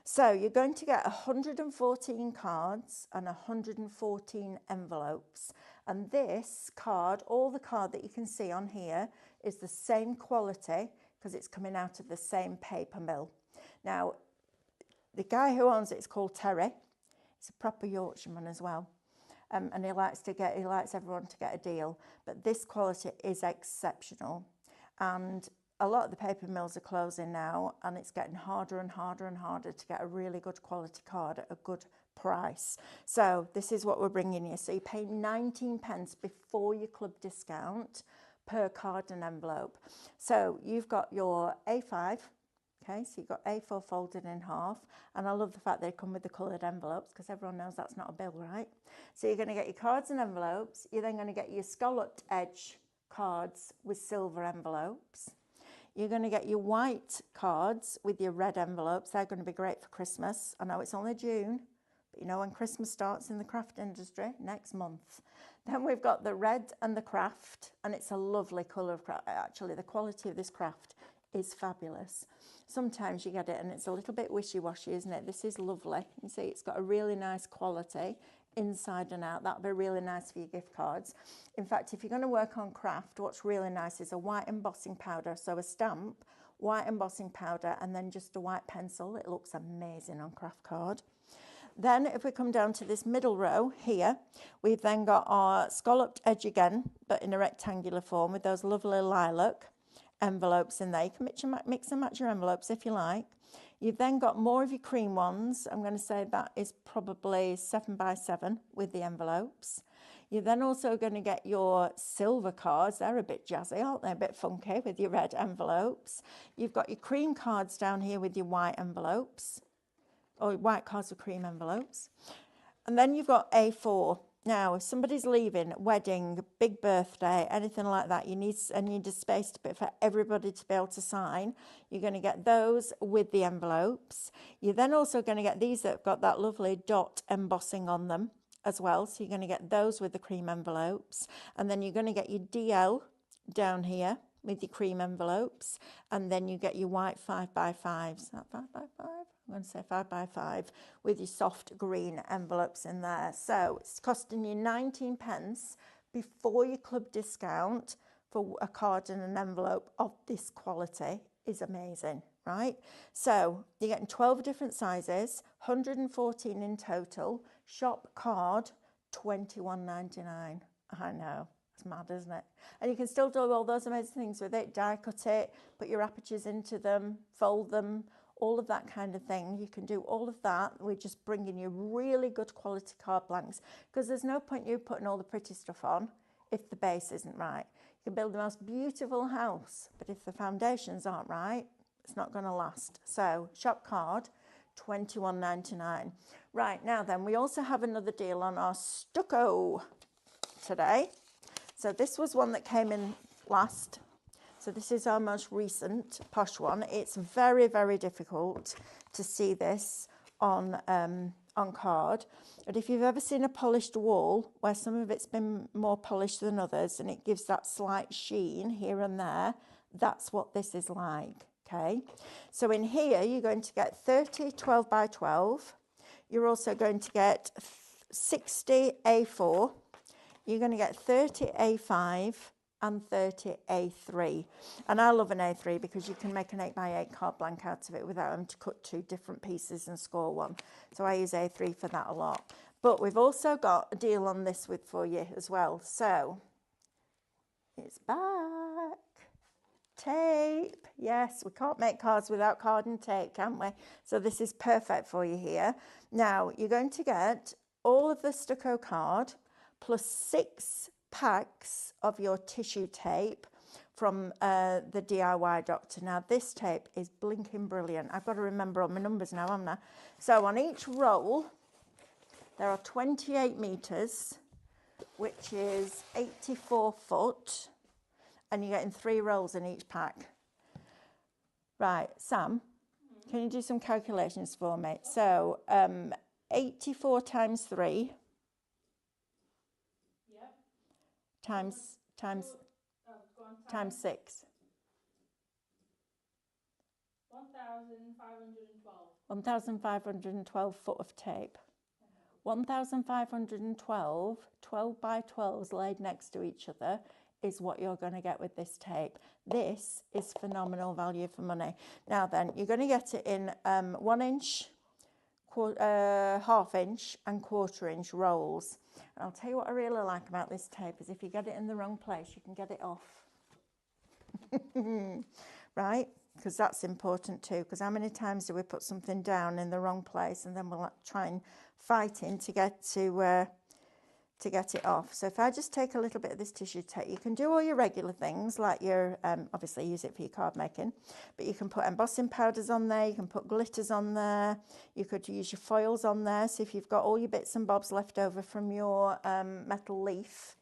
So you're going to get 114 cards and 114 envelopes. And this card, all the card that you can see on here, is the same quality because it's coming out of the same paper mill. Now, the guy who owns it is called Terry. He's a proper Yorkshireman as well. And he likes everyone to get a deal. But this quality is exceptional. And a lot of the paper mills are closing now, and it's getting harder and harder and harder to get a really good quality card at a good price. So this is what we're bringing you. So you pay 19 pence before your club discount per card and envelope. So you've got your A5, okay, so you've got A4 folded in half, and I love the fact they come with the coloured envelopes, because everyone knows that's not a bill, right? So you're going to get your cards and envelopes. You're then going to get your scalloped edge cards with silver envelopes. You're going to get your white cards with your red envelopes. They're going to be great for Christmas. I know it's only June, but you know when Christmas starts in the craft industry? Next month. Then we've got the red and the craft, and it's a lovely colour of craft. Actually, the quality of this craft is fabulous. Sometimes you get it and it's a little bit wishy-washy, isn't it? This is lovely. You see it's got a really nice quality inside and out. That'll be really nice for your gift cards. In fact, if you're going to work on craft, what's really nice is a white embossing powder. So a stamp, white embossing powder, and then just a white pencil. It looks amazing on craft card. Then if we come down to this middle row here, we've then got our scalloped edge again, but in a rectangular form with those lovely lilac envelopes in there. You can mix and match your envelopes if you like. You've then got more of your cream ones. I'm going to say that is probably 7 by 7 with the envelopes. You're then also going to get your silver cards. They're a bit jazzy, aren't they? A bit funky with your red envelopes. You've got your cream cards down here with your white envelopes, or white cards with cream envelopes. And then you've got A4. Now, if somebody's leaving, wedding, big birthday, anything like that, you need a space for everybody to be able to sign. You're going to get those with the envelopes. You're then also going to get these that have got that lovely dot embossing on them as well. So you're going to get those with the cream envelopes. And then you're going to get your DL down here with your cream envelopes. And then you get your white 5 by 5s. Is that 5 by 5? I'm going to say 5 by 5 with your soft green envelopes in there. So it's costing you 19 pence before your club discount for a card and an envelope of this quality is amazing, right? So you're getting 12 different sizes, 114 in total. Shop card, £21.99. I know. It's mad, isn't it? And you can still do all those amazing things with it. Die cut it, put your apertures into them, fold them, all of that kind of thing. You can do all of that. We're just bringing you really good quality card blanks, because there's no point you putting all the pretty stuff on if the base isn't right. You can build the most beautiful house, but if the foundations aren't right, it's not going to last. So shop card, £21.99. Right, now then, we also have another deal on our stucco today. So this was one that came in last. So this is our most recent posh one. It's very, very difficult to see this on card. But if you've ever seen a polished wall where some of it's been more polished than others and it gives that slight sheen here and there, that's what this is like, okay? So in here, you're going to get 30 12 by 12. You're also going to get 60 A4. You're going to get 30 A5. And 30 A3. And I love an A3 because you can make an 8 by 8 card blank out of it without having to cut 2 different pieces and score one. So I use A3 for that a lot. But we've also got a deal on this for you as well. So it's back. Tape. Yes, we can't make cards without card and tape, can we? So this is perfect for you here. Now, you're going to get all of the stucco card plus 6 packs of your tissue tape from the DIY Doctor. Now this tape is blinking brilliant. I've got to remember all my numbers now, haven't I? So on each roll, there are 28 metres, which is 84 foot, and you're getting 3 rolls in each pack. Right, Sam, can you do some calculations for me? So 84 times 3 Yep. times Go on, times 6. 1,512. 1,512 foot of tape. 1,512 12 by 12s laid next to each other is what you're going to get with this tape. This is phenomenal value for money. Now then, you're going to get it in 1 inch, half inch and 1/4 inch rolls. And I'll tell you what I really like about this tape is if you get it in the wrong place, you can get it off. Right? Because that's important too. Because how many times do we put something down in the wrong place and then we'll try and fighting to get it off. So if I just take a little bit of this tissue tape, you can do all your regular things like your obviously use it for your card making, but you can put embossing powders on there, you can put glitters on there, you could use your foils on there. So if you've got all your bits and bobs left over from your metal leaf,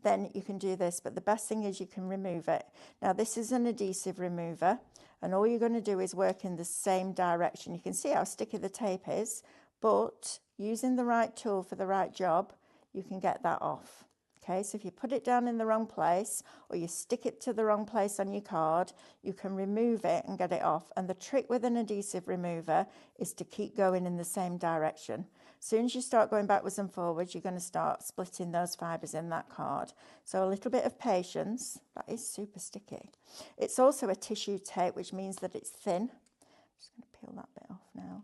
then you can do this. But the best thing is you can remove it. Now this is an adhesive remover, and all you're going to do is work in the same direction. You can see how sticky the tape is, but using the right tool for the right job, you can get that off. Okay, so if you put it down in the wrong place or you stick it to the wrong place on your card, you can remove it and get it off. And the trick with an adhesive remover is to keep going in the same direction. As soon as you start going backwards and forwards, you're going to start splitting those fibres in that card. So a little bit of patience. That is super sticky. It's also a tissue tape, which means that it's thin. I'm just going to peel that bit off now.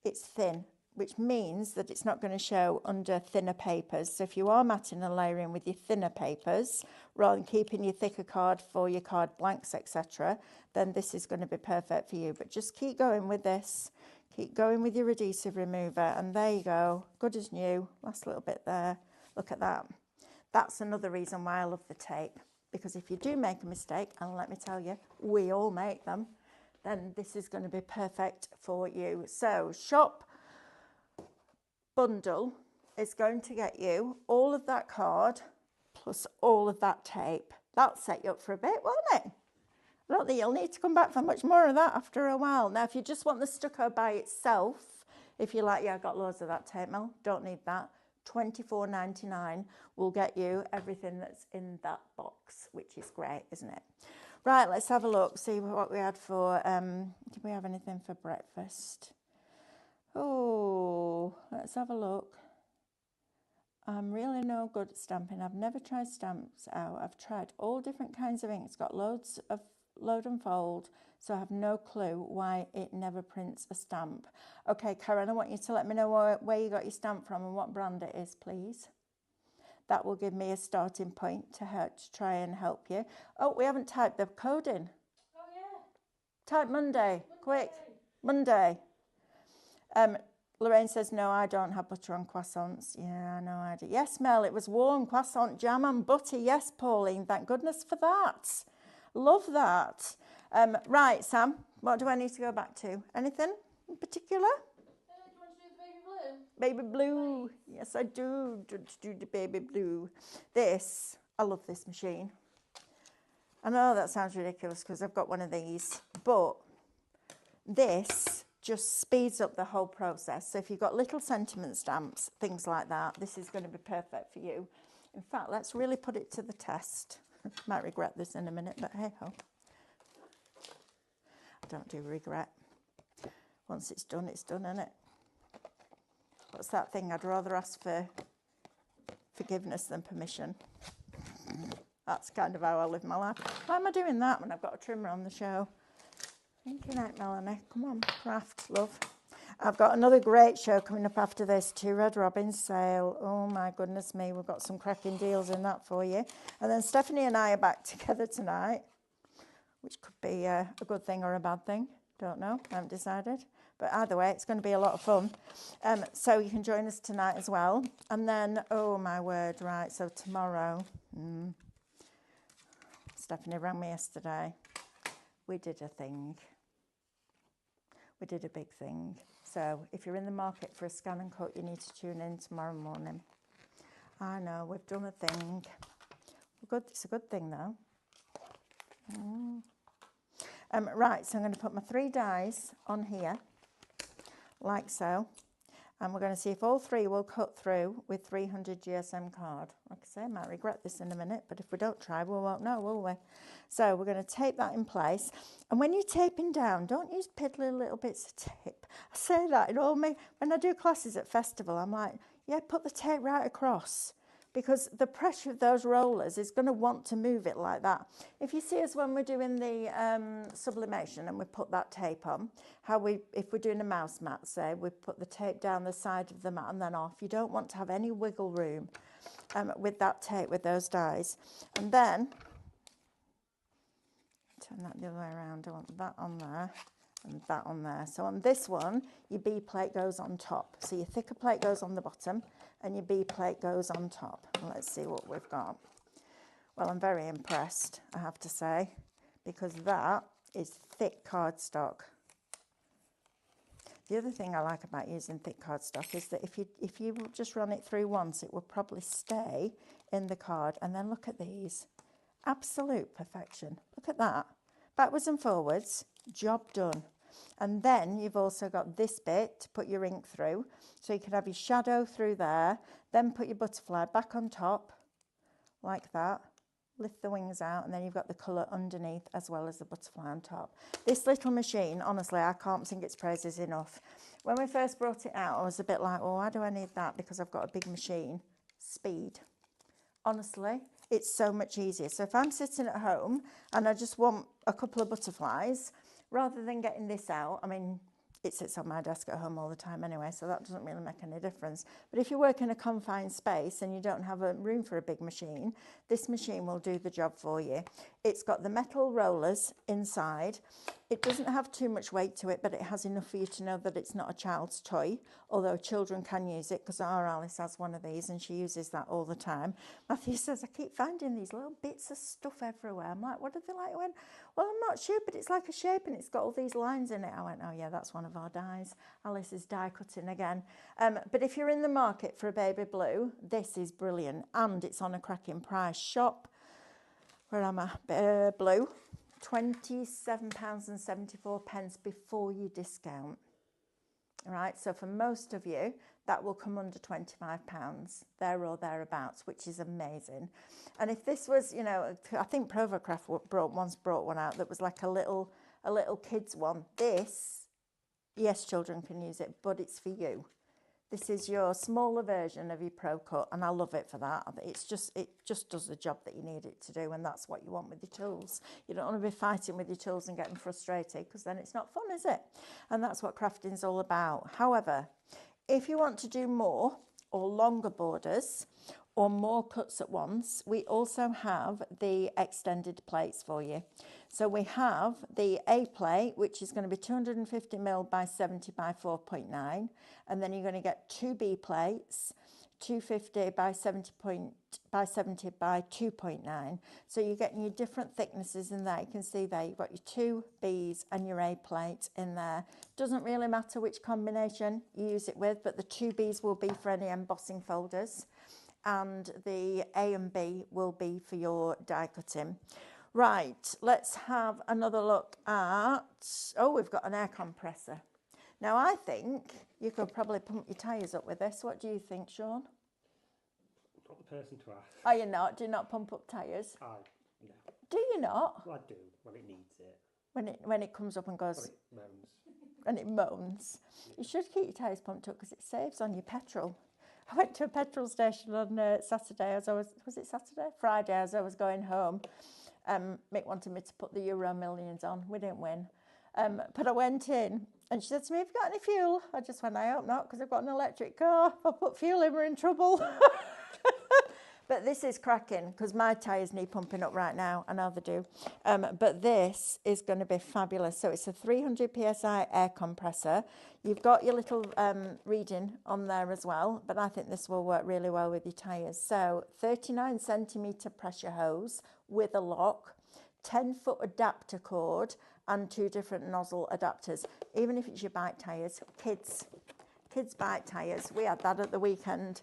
It's thin, which means that it's not going to show under thinner papers. So if you are matting and layering with your thinner papers, rather than keeping your thicker card for your card blanks, etc., then this is going to be perfect for you. But just keep going with this. Keep going with your adhesive remover, and there you go. Good as new. Last little bit there. Look at that. That's another reason why I love the tape, because if you do make a mistake, and let me tell you, we all make them, then this is going to be perfect for you. So shop bundle is going to get you all of that card plus all of that tape. That'll set you up for a bit, won't it? I don't think you'll need to come back for much more of that after a while. Now, if you just want the stucco by itself, if you're like, yeah, I've got loads of that tape, Mel, don't need that. $24.99 will get you everything that's in that box, which is great, isn't it? Right, let's have a look, see what we had for, did we have anything for breakfast? Oh, let's have a look. I'm really no good at stamping. I've never tried stamps out. I've tried all different kinds of ink. It's got loads of load and fold, so I have no clue why it never prints a stamp. Okay, Karen, I want you to let me know where you got your stamp from and what brand it is, please. That will give me a starting point to try and help you. Oh, we haven't typed the code in. Oh, yeah. Type Monday. Quick. Monday. Lorraine says, no, I don't have butter on croissants. Yeah, no, I do. Yes, Mel, it was warm croissant jam and butter. Yes, Pauline, thank goodness for that. Love that. Right, Sam, what do I need to go back to? Anything in particular? Do you want to do the baby blue? Baby blue. Yes, I do the baby blue. This, I love this machine. I know that sounds ridiculous because I've got one of these, but this just speeds up the whole process. So if you've got little sentiment stamps, things like that, this is going to be perfect for you. In fact, let's really put it to the test. Might regret this in a minute, but hey ho. I don't do regret. Once it's done, isn't it? What's that thing? I'd rather ask for forgiveness than permission. That's kind of how I live my life. Why am I doing that when I've got a trimmer on the show? Thank you, night, Melanie. Come on, craft, love. I've got another great show coming up after this too, Red Robin sale. Oh my goodness me, we've got some cracking deals in that for you. And then Stephanie and I are back together tonight, which could be a good thing or a bad thing. Don't know, I haven't decided. But either way, it's going to be a lot of fun. So you can join us tonight as well. And then, oh my word, right, so tomorrow, Stephanie rang me yesterday. We did a thing. We did a big thing. So if you're in the market for a scan and cut, you need to tune in tomorrow morning. I know, we've done a thing. Good, it's a good thing though. Right, so I'm going to put my 3 dies on here, like so. And we're going to see if all 3 will cut through with 300 GSM card. Like I say, I might regret this in a minute, but if we don't try, we won't know, will we? So we're going to tape that in place. And when you're taping down, don't use piddly little bits of tape. I say that in all when I do classes at festival, I'm like, yeah, put the tape right across. Because the pressure of those rollers is going to want to move it like that. If you see us when we're doing the sublimation and we put that tape on, if we're doing a mouse mat, say, we put the tape down the side of the mat and then off. You don't want to have any wiggle room with that tape, with those dies. And then, turn that the other way around, I want that on there and that on there. So on this one, your B plate goes on top. So your thicker plate goes on the bottom and your B plate goes on top. Let's see what we've got. Well, I'm very impressed, I have to say, because that is thick cardstock. The other thing I like about using thick cardstock is that if you just run it through once, it will probably stay in the card. And then look at these. Absolute perfection. Look at that. Backwards and forwards, job done. And then you've also got this bit to put your ink through. So you can have your shadow through there, then put your butterfly back on top, like that. Lift the wings out, and then you've got the colour underneath as well as the butterfly on top. This little machine, honestly, I can't sing its praises enough. When we first brought it out, I was a bit like, oh, why do I need that? Because I've got a big machine. Speed. Honestly, it's so much easier. So if I'm sitting at home and I just want a couple of butterflies, rather than getting this out, I mean, it sits on my desk at home all the time anyway, so that doesn't really make any difference. But if you work in a confined space and you don't have a room for a big machine, this machine will do the job for you. It's got the metal rollers inside. It doesn't have too much weight to it, but it has enough for you to know that it's not a child's toy, although children can use it, because our Alice has one of these and she uses that all the time. Matthew says, I keep finding these little bits of stuff everywhere. I'm like, what are they like? I went, well, I'm not sure, but it's like a shape and it's got all these lines in it. I went, oh yeah, that's one of our dies. Alice is die cutting again. But if you're in the market for a baby blue, this is brilliant and it's on a cracking price. Shop, where am I? Blue. £27.74 before you discount. All right, so for most of you, that will come under £25, there or thereabouts, which is amazing. And if this was, you know, I think Provocraft once brought one out that was like a little kids one. This, yes, children can use it, but it's for you. This is your smaller version of your Pro Cut, and I love it for that. It just does the job that you need it to do, and that's what you want with your tools. You don't want to be fighting with your tools and getting frustrated, because then it's not fun, is it? And that's what crafting's all about. However, if you want to do more or longer borders or more cuts at once, we also have the extended plates for you. So we have the A plate, which is going to be 250mm by 70 by 4.9, and then you're going to get 2 B plates, 250 by 70 by 2.9. So you're getting your different thicknesses in there. You can see there you've got your 2 Bs and your A plate in there. Doesn't really matter which combination you use it with, but the 2 Bs will be for any embossing folders, and the A and B will be for your die cutting. Right, let's have another look at, oh, we've got an air compressor. Now, I think you could probably pump your tyres up with this. What do you think, Sean? Not the person to ask. Are you not? Do you not pump up tyres? No. Do you not? Well, I do, when it needs it. When it comes up and goes... When it moans. When it moans. You should keep your tyres pumped up because it saves on your petrol. I went to a petrol station on Saturday, was it Saturday? Friday, as I was going home. Mick wanted me to put the Euro Millions on. We didn't win. But I went in and she said to me, have you got any fuel? I just went, I hope not, because I've got an electric car. If I put fuel in, we're in trouble. But this is cracking because my tyres need pumping up right now. I know they do. But this is going to be fabulous. So it's a 300 PSI air compressor. You've got your little reading on there as well, but I think this will work really well with your tyres. So 39 centimetre pressure hose with a lock. 10-foot adapter cord and 2 different nozzle adapters. Even if it's your bike tyres, kids bike tyres. We had that at the weekend.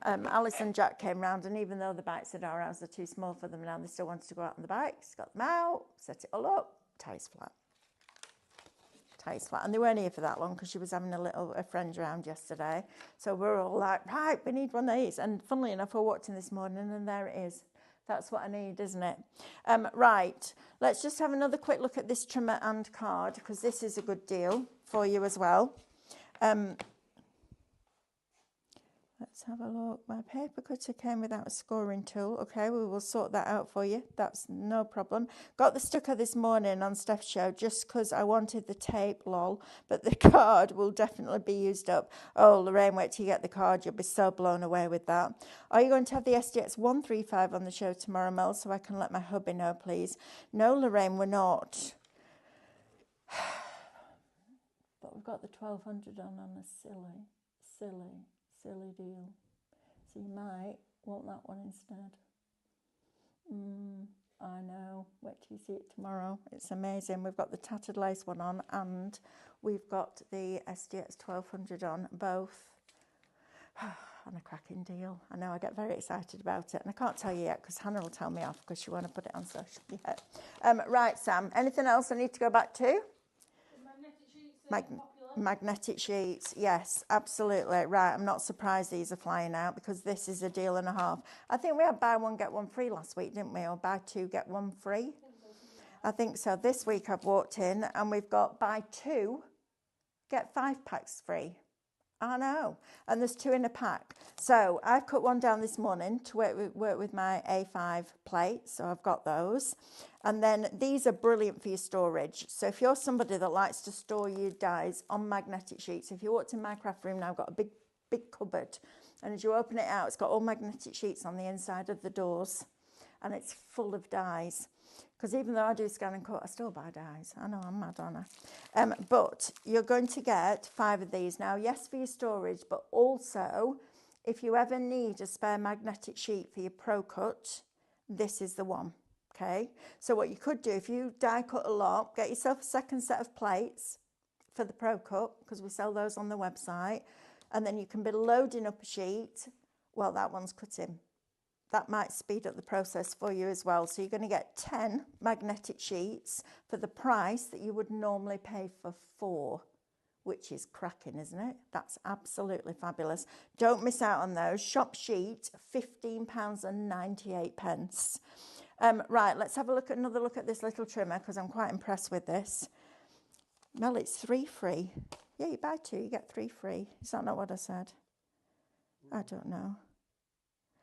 Alice and Jack came round, and even though the bikes at our house are too small for them now, they still wanted to go out on the bikes. Got them out, set it all up, tyres flat. And they weren't here for that long because she was having a friend round yesterday. So we're all like, right, we need one of these. And funnily enough, I walked in this morning and there it is. That's what I need, isn't it? Right, let's just have another quick look at this trimmer and card, because this is a good deal for you as well. Let's have a look. My paper cutter came without a scoring tool. Okay, we will sort that out for you. That's no problem. Got the sticker this morning on Steph's show just because I wanted the tape, lol. But the card will definitely be used up. Oh, Lorraine, wait till you get the card. You'll be so blown away with that. Are you going to have the SDX 135 on the show tomorrow, Mel, so I can let my hubby know, please? No, Lorraine, we're not. But we've got the 1200 on a silly deal. So you might want that one instead. I know. Wait till you see it tomorrow. It's amazing. We've got the tattered lace one on and we've got the SDX 1200 on, both on a cracking deal. I know, I get very excited about it and I can't tell you yet because Hannah will tell me off because she won't put it on social yet. Right, Sam, anything else I need to go back to? The magnetic sheets are popular. Magnetic sheets, yes, absolutely. Right, I'm not surprised these are flying out because this is a deal and a half. I think we had buy one, get one free last week, didn't we? Or buy 2, get 1 free. I think so. This week I've walked in and we've got buy 2, get 5 packs free. I know. And there's 2 in a pack. So I've cut one down this morning to work with my A5 plate. So I've got those. And then these are brilliant for your storage. So if you're somebody that likes to store your dies on magnetic sheets, if you walked in my craft room now, I've got a big cupboard. And as you open it out, it's got all magnetic sheets on the inside of the doors. And it's full of dies. Because even though I do scan and cut, I still buy dies. I know, I'm mad, aren't I? But you're going to get 5 of these. Now, yes, for your storage, but also, if you ever need a spare magnetic sheet for your Pro Cut, this is the one, okay? So what you could do, if you die cut a lot, get yourself a second set of plates for the Pro Cut, because we sell those on the website, and then you can be loading up a sheet while that one's cutting. That might speed up the process for you as well. So you're going to get 10 magnetic sheets for the price that you would normally pay for 4, which is cracking, isn't it? That's absolutely fabulous. Don't miss out on those. Shop sheet, £15.98. Right, let's have another look at this little trimmer because I'm quite impressed with this. Well, it's 3 free. Yeah, you buy 2, you get 3 free. Is that not what I said? I don't know.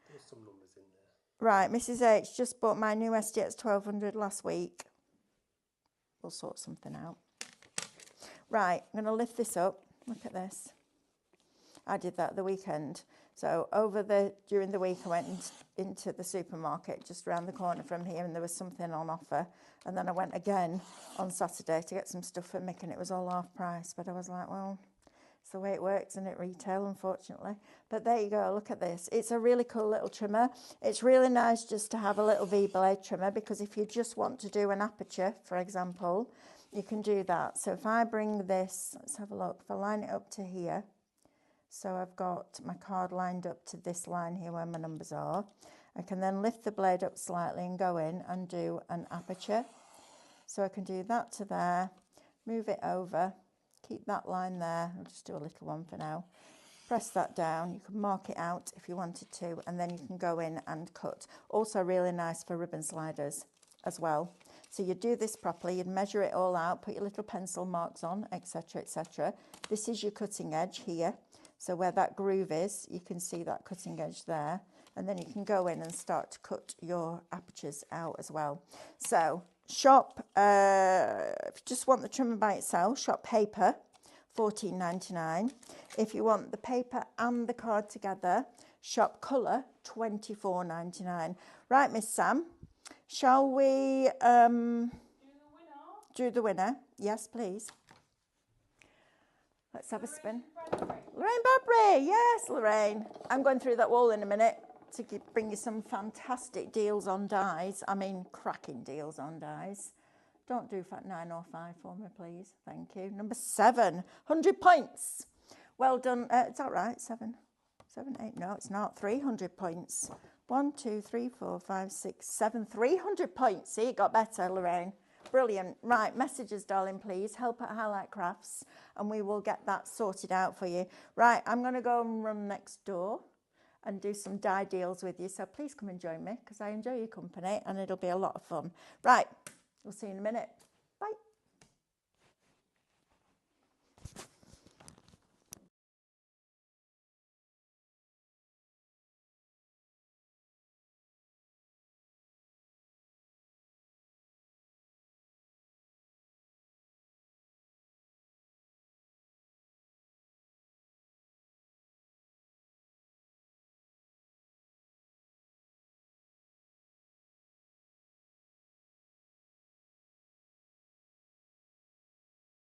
There's some numbers in there. Right, Mrs. H just bought my new SDX 1200 last week. We'll sort something out. Right, I'm going to lift this up. Look at this. I did that the weekend. So during the week I went into the supermarket just around the corner from here and there was something on offer. And then I went again on Saturday to get some stuff for Mick and it was all half price. But I was like, well, it's the way it works, isn't it, retail, unfortunately. But there you go, look at this. It's a really cool little trimmer. It's really nice just to have a little V-blade trimmer because if you just want to do an aperture, for example, you can do that. So if I bring this, let's have a look, if I line it up to here, so I've got my card lined up to this line here where my numbers are, I can then lift the blade up slightly and go in and do an aperture. So I can do that to there, move it over, keep that line there. I'll just do a little one for now. Press that down. You can mark it out if you wanted to, and then you can go in and cut. Also really nice for ribbon sliders as well. So you do this properly, you'd measure it all out, put your little pencil marks on, etc., etc. This is your cutting edge here. So where that groove is, you can see that cutting edge there. And then you can go in and start to cut your apertures out as well. So shop, if you just want the trimmer by itself, shop paper, $14.99. If you want the paper and the card together, shop colour, $24.99. Right, Miss Sam, shall we do the winner? Yes, please. Let's have a spin. Lorraine Bradbury, yes, Lorraine. I'm going through that wall in a minute. to bring you some fantastic deals on dies. I mean, cracking deals on dies. Don't do 905 for me, please. Thank you. Number 7, 100 points. Well done. Is that right? 7, 8. No, it's not. 300 points. 1, 2, 3, 4, 5, 6, 7. 300 points. See, it got better, Lorraine. Brilliant. Right, messages, darling, please. Help at Highlight Crafts, and we will get that sorted out for you. Right, I'm going to go and run next door and do some die deals with you. So please come and join me because I enjoy your company and it'll be a lot of fun. Right, we'll see you in a minute.